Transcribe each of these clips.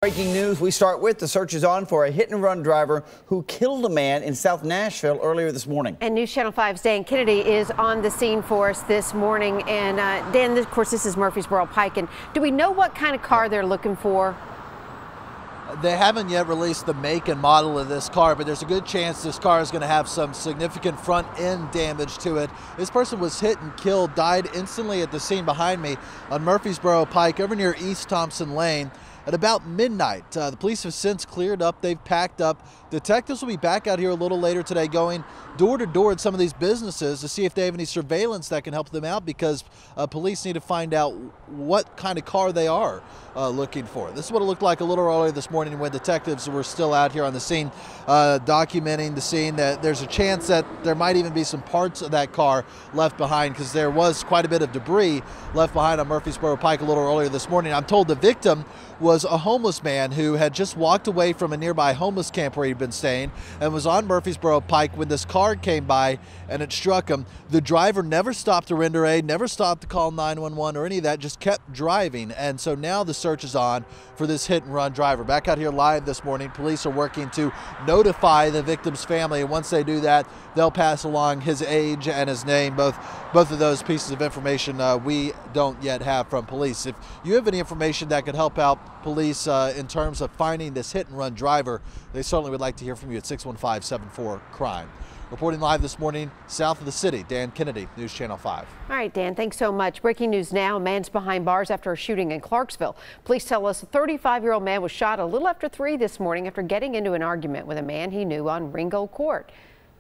Breaking news, we start with the search is on for a hit-and-run driver who killed a man in South Nashville earlier this morning. And News Channel 5's Dan Kennedy is on the scene for us this morning. And Dan, of course, this is Murfreesboro Pike. And do we know what kind of car they're looking for? They haven't yet released the make and model of this car, but there's a good chance this car is going to have some significant front end damage to it. This person was hit and killed, died instantly at the scene behind me on Murfreesboro Pike over near East Thompson Lane at about midnight. The police have since cleared up. They've packed up. Detectives will be back out here a little later today going door to door at some of these businesses to see if they have any surveillance that can help them out, because police need to find out what kind of car they are looking for. This is what it looked like a little earlier this morning when detectives were still out here on the scene documenting the scene. That there's a chance that there might even be some parts of that car left behind, because there was quite a bit of debris left behind on Murfreesboro Pike a little earlier this morning. I'm told the victim was a homeless man who had just walked away from a nearby homeless camp where he'd been staying and was on Murfreesboro Pike when this car came by and it struck him. The driver never stopped to render aid, never stopped to call 911 or any of that, just kept driving. And so now the search is on for this hit and run driver. Back out here live this morning, police are working to notify the victim's family, and once they do that, they'll pass along his age and his name. Both of those pieces of information we don't yet have from police. If you have any information that could help out police in terms of finding this hit and run driver, they certainly would like to hear from you at 615-74-CRIME. Reporting live this morning south of the city, Dan Kennedy, News Channel 5. All right, Dan, thanks so much. Breaking news now, a man's behind bars after a shooting in Clarksville. Police tell us a 35-year-old man was shot a little after 3 this morning after getting into an argument with a man he knew on Ringo Court.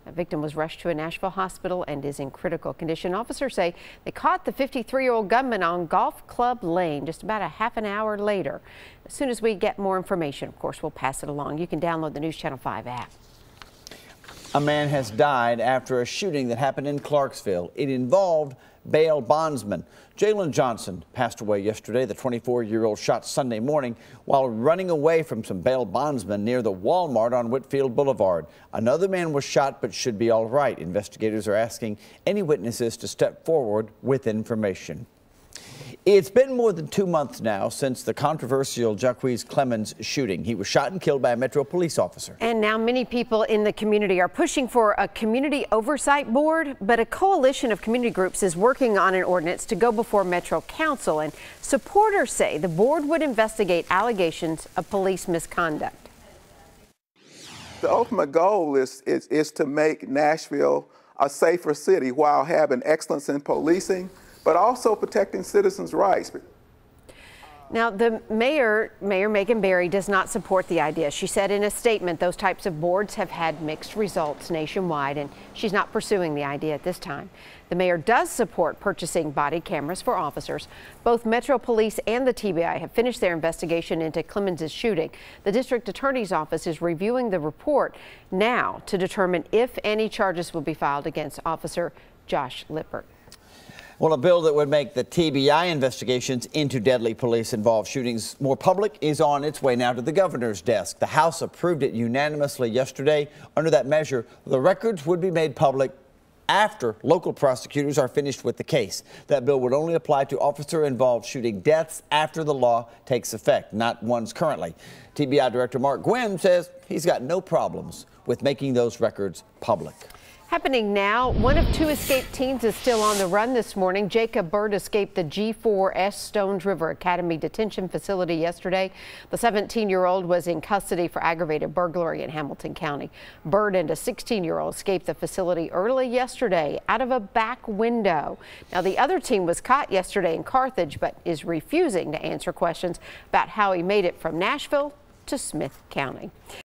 The victim was rushed to a Nashville hospital and is in critical condition. Officers say they caught the 53-year-old gunman on Golf Club Lane just about a half an hour later. As soon as we get more information, of course, we'll pass it along. You can download the News Channel 5 app. A man has died after a shooting that happened in Clarksville. It involved bail bondsman. Jalen Johnson passed away yesterday. The 24-year-old shot Sunday morning while running away from some bail bondsmen near the Walmart on Whitfield Boulevard. Another man was shot but should be all right. Investigators are asking any witnesses to step forward with information. It's been more than 2 months now since the controversial Jacquez Clemens shooting. He was shot and killed by a Metro police officer. And now many people in the community are pushing for a community oversight board, but a coalition of community groups is working on an ordinance to go before Metro Council, and supporters say the board would investigate allegations of police misconduct. The ultimate goal is to make Nashville a safer city while having excellence in policing, but also protecting citizens' rights. Now, the Mayor Megan Barry does not support the idea. She said in a statement those types of boards have had mixed results nationwide, and she's not pursuing the idea at this time. The mayor does support purchasing body cameras for officers. Both Metro Police and the TBI have finished their investigation into Clemens' shooting. The district attorney's office is reviewing the report now to determine if any charges will be filed against Officer Josh Lippert. Well, a bill that would make the TBI investigations into deadly police-involved shootings more public is on its way now to the governor's desk. The House approved it unanimously yesterday. Under that measure, the records would be made public after local prosecutors are finished with the case. That bill would only apply to officer-involved shooting deaths after the law takes effect, not ones currently. TBI Director Mark Gwynn says he's got no problems with making those records public. Happening now, one of 2 escaped teens is still on the run this morning. Jacob Bird escaped the G4S Stones River Academy detention facility yesterday. The 17-year-old was in custody for aggravated burglary in Hamilton County. Bird and a 16-year-old escaped the facility early yesterday out of a back window. Now, the other teen was caught yesterday in Carthage, but is refusing to answer questions about how he made it from Nashville to Smith County.